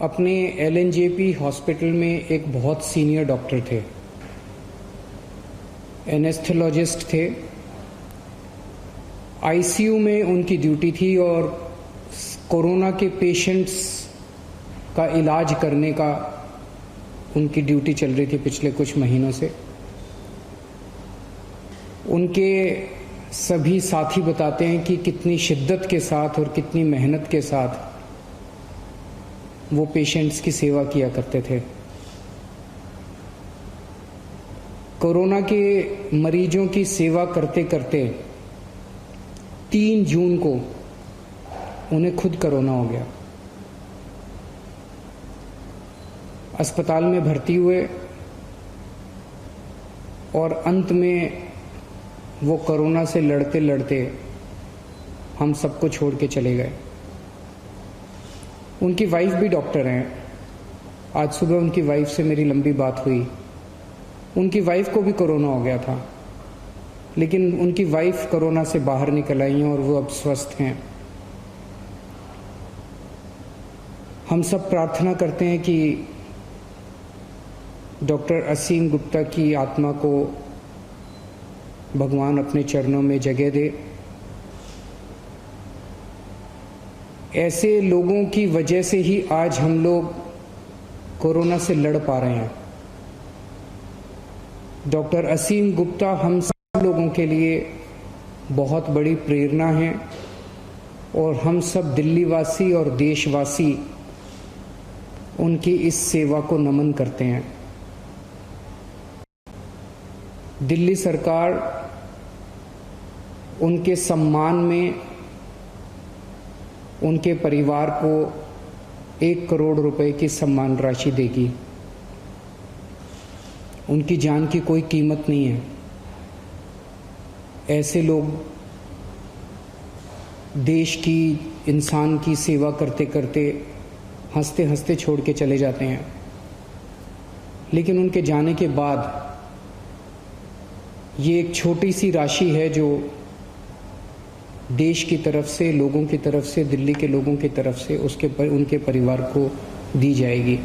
अपने LNJP hospital में एक बहुत सीनियर डॉक्टर थे, एनेस्थेलॉजिस्ट थे। आईसीयू में उनकी ड्यूटी थी और कोरोना के पेशेंट्स का इलाज करने का उनकी ड्यूटी चल रही थी पिछले कुछ महीनों से। उनके सभी साथी बताते हैं कि कितनी शिद्दत के साथ और कितनी मेहनत के साथ वो पेशेंट्स की सेवा किया करते थे। कोरोना के मरीजों की सेवा करते करते 3 जून को उन्हें खुद कोरोना हो गया। अस्पताल में भर्ती हुए और अंत में वो कोरोना से लड़ते लड़ते हम सबको छोड़ के चले गए। उनकी वाइफ भी डॉक्टर हैं। आज सुबह उनकी वाइफ से मेरी लंबी बात हुई। उनकी वाइफ को भी कोरोना हो गया था, लेकिन उनकी वाइफ कोरोना से बाहर निकल आई हैं और वो अब स्वस्थ हैं। हम सब प्रार्थना करते हैं कि डॉक्टर असीम गुप्ता की आत्मा को भगवान अपने चरणों में जगह दे। ऐसे लोगों की वजह से ही आज हम लोग कोरोना से लड़ पा रहे हैं। डॉक्टर असीम गुप्ता हम सब लोगों के लिए बहुत बड़ी प्रेरणा हैं और हम सब दिल्ली वासी और देशवासी उनकी इस सेवा को नमन करते हैं। दिल्ली सरकार उनके सम्मान में उनके परिवार को 1 करोड़ रुपए की सम्मान राशि देगी। उनकी जान की कोई कीमत नहीं है। ऐसे लोग देश की, इंसान की सेवा करते करते हंसते हंसते छोड़ के चले जाते हैं, लेकिन उनके जाने के बाद ये एक छोटी सी राशि है जो देश की तरफ से, लोगों की तरफ से, दिल्ली के लोगों की तरफ से उनके परिवार को दी जाएगी।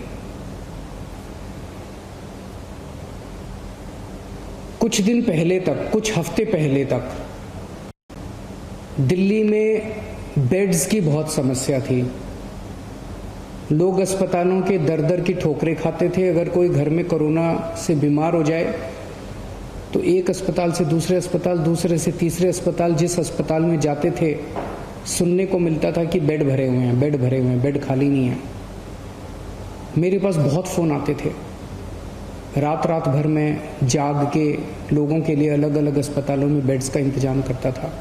कुछ दिन पहले तक, कुछ हफ्ते पहले तक दिल्ली में बेड्स की बहुत समस्या थी। लोग अस्पतालों के दर दर की ठोकरें खाते थे। अगर कोई घर में कोरोना से बीमार हो जाए तो एक अस्पताल से दूसरे अस्पताल, दूसरे से तीसरे अस्पताल, जिस अस्पताल में जाते थे सुनने को मिलता था कि बेड भरे हुए हैं, बेड भरे हुए हैं, बेड खाली नहीं है। मेरे पास बहुत फ़ोन आते थे। रात रात भर में जाग के लोगों के लिए अलग अलग अस्पतालों में बेड्स का इंतजाम करता था।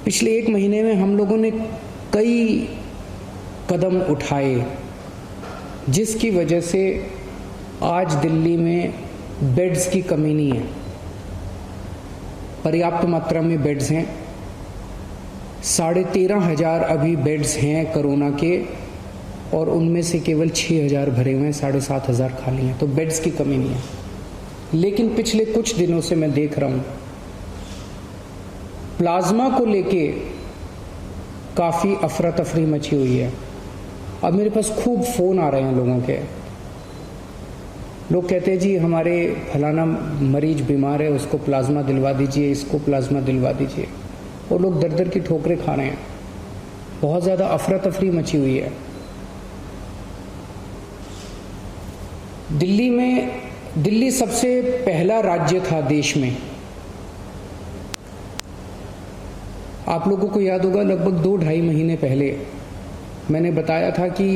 पिछले 1 महीने में हम लोगों ने कई कदम उठाए जिसकी वजह से आज दिल्ली में बेड्स की कमी नहीं है। पर्याप्त मात्रा में बेड्स हैं। 13,500 अभी बेड्स हैं कोरोना के, और उनमें से केवल 6,000 भरे हुए हैं, 7,500 खाली हैं। तो बेड्स की कमी नहीं है। लेकिन पिछले कुछ दिनों से मैं देख रहा हूं प्लाज्मा को लेके काफ़ी अफरा तफरी मची हुई है। अब मेरे पास खूब फ़ोन आ रहे हैं लोगों के। लोग कहते हैं जी हमारे फलाना मरीज बीमार है, उसको प्लाज्मा दिलवा दीजिए, इसको प्लाज्मा दिलवा दीजिए। और लोग दर दर की ठोकरें खा रहे हैं। बहुत ज़्यादा अफरा तफरी मची हुई है। दिल्ली सबसे पहला राज्य था देश में। आप लोगों को याद होगा लगभग 2-2.5 महीने पहले मैंने बताया था कि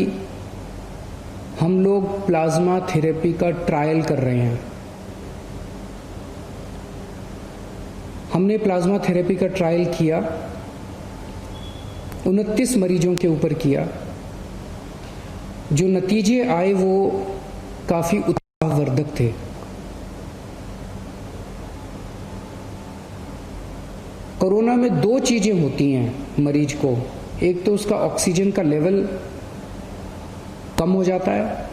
हम लोग प्लाज्मा थेरेपी का ट्रायल कर रहे हैं। हमने प्लाज्मा थेरेपी का ट्रायल किया, 29 मरीजों के ऊपर किया। जो नतीजे आए वो काफ़ी उत्साहवर्धक थे। कोरोना में 2 चीज़ें होती हैं मरीज को। एक तो उसका ऑक्सीजन का लेवल कम हो जाता है।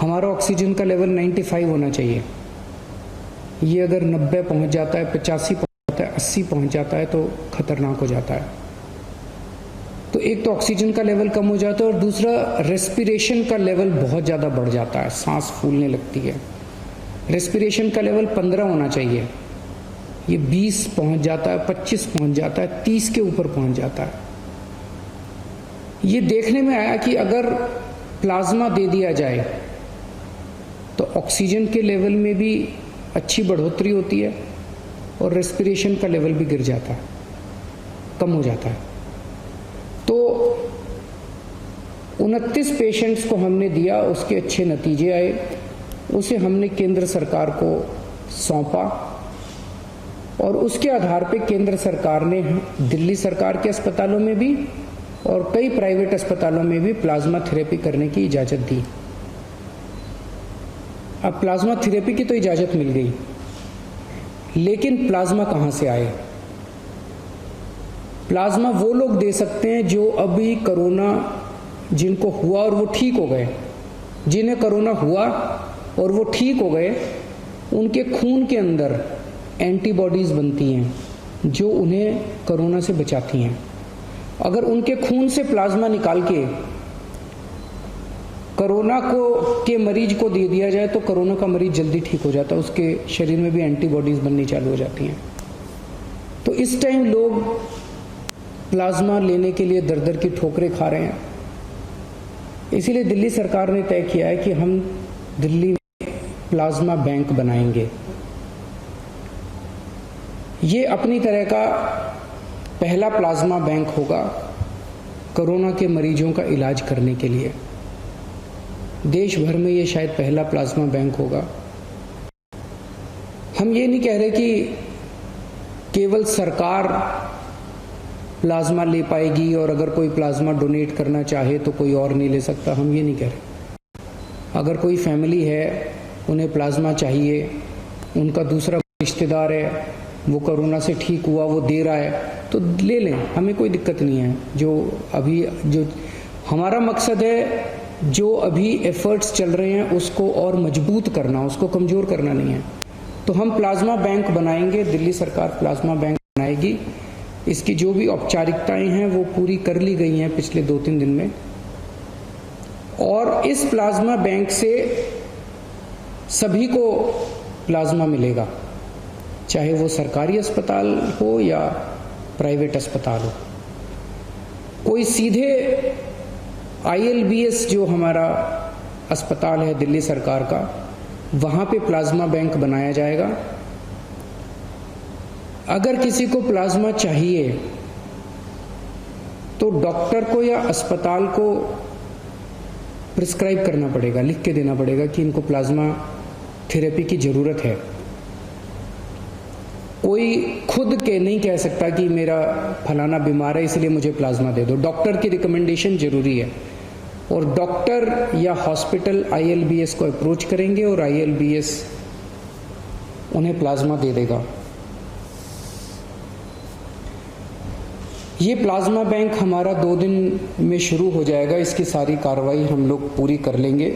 हमारा ऑक्सीजन का लेवल 95 होना चाहिए। ये अगर 90 पहुंच जाता है, 85 पहुंच जाता है, 80 पहुंच जाता है तो खतरनाक हो जाता है। तो एक तो ऑक्सीजन का लेवल कम हो जाता है और दूसरा रेस्पिरेशन का लेवल बहुत ज़्यादा बढ़ जाता है, सांस फूलने लगती है। रेस्पिरेशन का लेवल 15 होना चाहिए, ये 20 पहुंच जाता है, 25 पहुंच जाता है, 30 के ऊपर पहुंच जाता है। ये देखने में आया कि अगर प्लाज्मा दे दिया जाए तो ऑक्सीजन के लेवल में भी अच्छी बढ़ोतरी होती है और रेस्पिरेशन का लेवल भी गिर जाता है, कम हो जाता है। तो 29 पेशेंट्स को हमने दिया, उसके अच्छे नतीजे आए, उसे हमने केंद्र सरकार को सौंपा और उसके आधार पे केंद्र सरकार ने दिल्ली सरकार के अस्पतालों में भी और कई प्राइवेट अस्पतालों में भी प्लाज्मा थेरेपी करने की इजाजत दी। अब प्लाज्मा थेरेपी की तो इजाजत मिल गई, लेकिन प्लाज्मा कहां से आए? प्लाज्मा वो लोग दे सकते हैं जो अभी कोरोना जिनको हुआ और वो ठीक हो गए। जिन्हें कोरोना हुआ और वो ठीक हो गए, उनके खून के अंदर एंटीबॉडीज बनती हैं जो उन्हें कोरोना से बचाती हैं। अगर उनके खून से प्लाज्मा निकाल के कोरोना के मरीज को दे दिया जाए तो कोरोना का मरीज जल्दी ठीक हो जाता है, उसके शरीर में भी एंटीबॉडीज बननी चालू हो जाती हैं। तो इस टाइम लोग प्लाज्मा लेने के लिए दर दर की ठोकरें खा रहे हैं। इसीलिए दिल्ली सरकार ने तय किया है कि हम दिल्ली में प्लाज्मा बैंक बनाएंगे। ये अपनी तरह का पहला प्लाज्मा बैंक होगा कोरोना के मरीजों का इलाज करने के लिए। देश भर में ये शायद पहला प्लाज्मा बैंक होगा। हम ये नहीं कह रहे कि केवल सरकार प्लाज्मा ले पाएगी और अगर कोई प्लाज्मा डोनेट करना चाहे तो कोई और नहीं ले सकता, हम ये नहीं कह रहे। अगर कोई फैमिली है, उन्हें प्लाज्मा चाहिए, उनका दूसरा रिश्तेदार है, वो कोरोना से ठीक हुआ, वो दे रहा है, तो ले लें, हमें कोई दिक्कत नहीं है। जो हमारा मकसद है, जो अभी एफर्ट्स चल रहे हैं उसको और मजबूत करना, उसको कमजोर करना नहीं है। तो हम प्लाज्मा बैंक बनाएंगे, दिल्ली सरकार प्लाज्मा बैंक बनाएगी। इसकी जो भी औपचारिकताएं हैं वो पूरी कर ली गई हैं पिछले 2-3 दिन में, और इस प्लाज्मा बैंक से सभी को प्लाज्मा मिलेगा, चाहे वो सरकारी अस्पताल हो या प्राइवेट अस्पताल हो। कोई सीधे ILBS जो हमारा अस्पताल है दिल्ली सरकार का, वहां पे प्लाज्मा बैंक बनाया जाएगा। अगर किसी को प्लाज्मा चाहिए तो डॉक्टर को या अस्पताल को प्रिस्क्राइब करना पड़ेगा, लिख के देना पड़ेगा कि इनको प्लाज्मा थेरेपी की जरूरत है। कोई खुद के नहीं कह सकता कि मेरा फलाना बीमार है इसलिए मुझे प्लाज्मा दे दो। डॉक्टर की रिकमेंडेशन जरूरी है, और डॉक्टर या हॉस्पिटल ILBS को अप्रोच करेंगे और ILBS उन्हें प्लाज्मा दे देगा। ये प्लाज्मा बैंक हमारा 2 दिन में शुरू हो जाएगा। इसकी सारी कार्रवाई हम लोग पूरी कर लेंगे,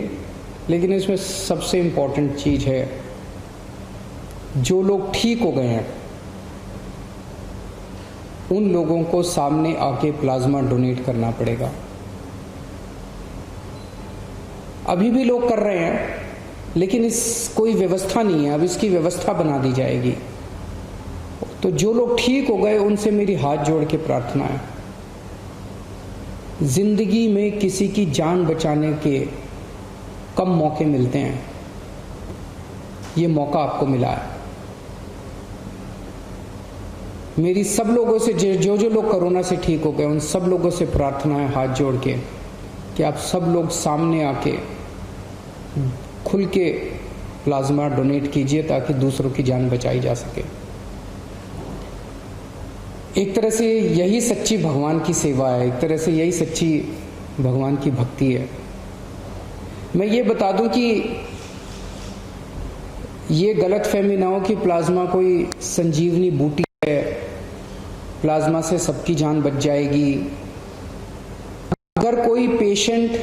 लेकिन इसमें सबसे इम्पोर्टेंट चीज है, जो लोग ठीक हो गए हैं उन लोगों को सामने आके प्लाज्मा डोनेट करना पड़ेगा। अभी भी लोग कर रहे हैं, लेकिन इस कोई व्यवस्था नहीं है, अब इसकी व्यवस्था बना दी जाएगी। तो जो लोग ठीक हो गए उनसे मेरी हाथ जोड़ के प्रार्थना है, जिंदगी में किसी की जान बचाने के कम मौके मिलते हैं, ये मौका आपको मिला है। मेरी सब लोगों से जो लोग कोरोना से ठीक हो गए उन सब लोगों से प्रार्थना है हाथ जोड़ के कि आप सब लोग सामने आके खुल के प्लाज्मा डोनेट कीजिए ताकि दूसरों की जान बचाई जा सके। एक तरह से यही सच्ची भगवान की सेवा है, एक तरह से यही सच्ची भगवान की भक्ति है। मैं ये बता दूं कि ये गलतफहमी ना हो कि प्लाज्मा कोई संजीवनी बूटी है, प्लाज्मा से सबकी जान बच जाएगी। अगर कोई पेशेंट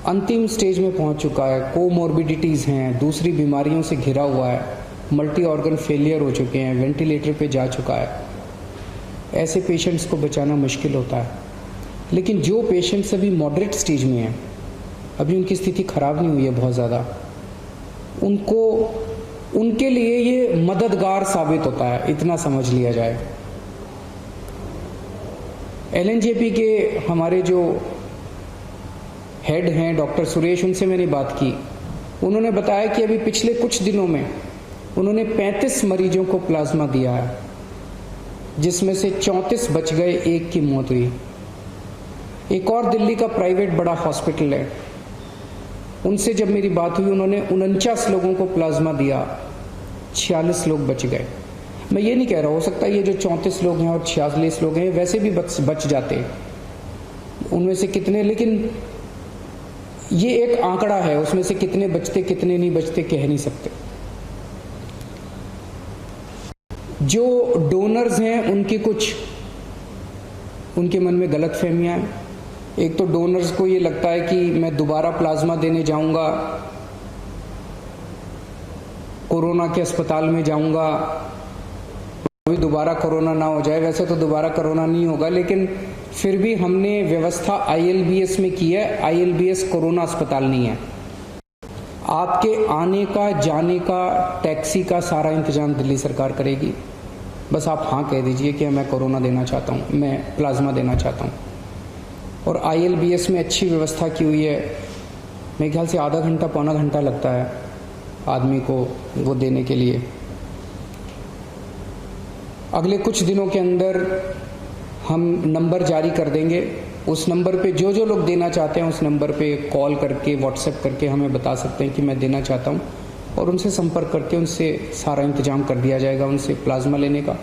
अंतिम स्टेज में पहुंच चुका है, कोमोर्बिडिटीज हैं, दूसरी बीमारियों से घिरा हुआ है, मल्टी ऑर्गन फेलियर हो चुके हैं, वेंटिलेटर पे जा चुका है, ऐसे पेशेंट्स को बचाना मुश्किल होता है। लेकिन जो पेशेंट्स अभी मॉडरेट स्टेज में हैं, अभी उनकी स्थिति खराब नहीं हुई है बहुत ज़्यादा, उनके लिए ये मददगार साबित होता है, इतना समझ लिया जाए। एलएनजेपी के हमारे जो हेड हैं डॉक्टर सुरेश, उनसे मैंने बात की। उन्होंने बताया कि अभी पिछले कुछ दिनों में उन्होंने 35 मरीजों को प्लाज्मा दिया है, जिसमें से 34 बच गए, एक की मौत हुई। एक और दिल्ली का प्राइवेट बड़ा हॉस्पिटल है, उनसे जब मेरी बात हुई, उन्होंने 49 लोगों को प्लाज्मा दिया, 46 लोग बच गए। मैं ये नहीं कह रहा, हो सकता है ये जो 34 लोग हैं और 46 लोग हैं वैसे भी बच जाते उनमें से कितने, लेकिन ये एक आंकड़ा है, उसमें से कितने बचते कितने नहीं बचते कह नहीं सकते। जो डोनर्स हैं उनके मन में गलत फहमियां हैं। एक तो डोनर्स को ये लगता है कि मैं दोबारा प्लाज्मा देने जाऊंगा, कोरोना के अस्पताल में जाऊंगा, अभी दोबारा कोरोना ना हो जाए। वैसे तो दोबारा कोरोना नहीं होगा, लेकिन फिर भी हमने व्यवस्था ILBS में की है। ILBS कोरोना अस्पताल नहीं है। आपके आने का, जाने का, टैक्सी का सारा इंतजाम दिल्ली सरकार करेगी। बस आप हाँ कह दीजिए कि मैं कोरोना देना चाहता हूँ, मैं प्लाज्मा देना चाहता हूँ। और ILBS में अच्छी व्यवस्था की हुई है। मेरे ख्याल से आधा घंटा पौना घंटा लगता है आदमी को वो देने के लिए। अगले कुछ दिनों के अंदर हम नंबर जारी कर देंगे। उस नंबर पे जो जो लोग देना चाहते हैं उस नंबर पे कॉल करके, व्हाट्सएप करके हमें बता सकते हैं कि मैं देना चाहता हूँ, और उनसे संपर्क करके उनसे सारा इंतजाम कर दिया जाएगा उनसे प्लाज्मा लेने का।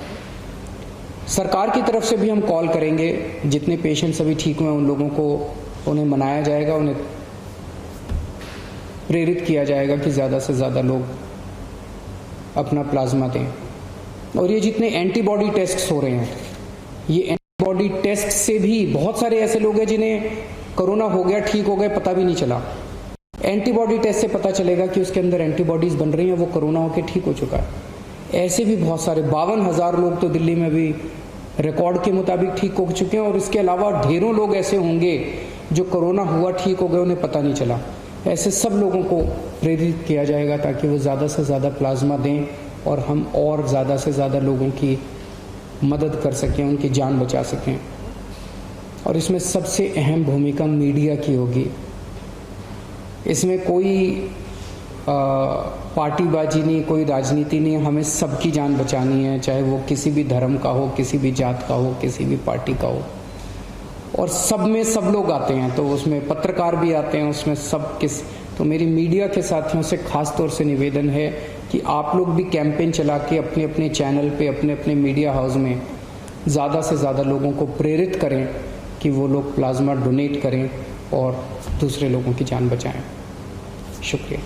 सरकार की तरफ से भी हम कॉल करेंगे, जितने पेशेंट्स अभी ठीक हुए उन लोगों को, उन्हें मनाया जाएगा, उन्हें प्रेरित किया जाएगा कि ज़्यादा से ज़्यादा लोग अपना प्लाज्मा दें। और ये जितने एंटीबॉडी टेस्ट हो रहे हैं, ये एंटीबॉडी टेस्ट से भी बहुत सारे ऐसे लोग हैं जिन्हें कोरोना हो गया, ठीक हो गए, पता भी नहीं चला। एंटीबॉडी टेस्ट से पता चलेगा कि उसके अंदर एंटीबॉडीज बन रही हैं, वो कोरोना होकर ठीक हो चुका है। ऐसे भी बहुत सारे 52,000 लोग तो दिल्ली में भी रिकॉर्ड के मुताबिक ठीक हो चुके हैं, और इसके अलावा ढेरों लोग ऐसे होंगे जो कोरोना हुआ, ठीक हो गए, उन्हें पता नहीं चला। ऐसे सब लोगों को प्रेरित किया जाएगा ताकि वो ज़्यादा से ज़्यादा प्लाज्मा दें और हम और ज़्यादा से ज़्यादा लोगों की मदद कर सकें, उनकी जान बचा सकें। और इसमें सबसे अहम भूमिका मीडिया की होगी। इसमें कोई पार्टीबाजी नहीं, कोई राजनीति नहीं, हमें सबकी जान बचानी है, चाहे वो किसी भी धर्म का हो, किसी भी जात का हो, किसी भी पार्टी का हो। और सब में सब लोग आते हैं, तो उसमें पत्रकार भी आते हैं, उसमें सब तो मेरी मीडिया के साथियों से खास तौर से निवेदन है कि आप लोग भी कैंपेन चला के अपने अपने चैनल पे, अपने अपने मीडिया हाउस में ज़्यादा से ज़्यादा लोगों को प्रेरित करें कि वो लोग प्लाज्मा डोनेट करें और दूसरे लोगों की जान बचाएं। शुक्रिया।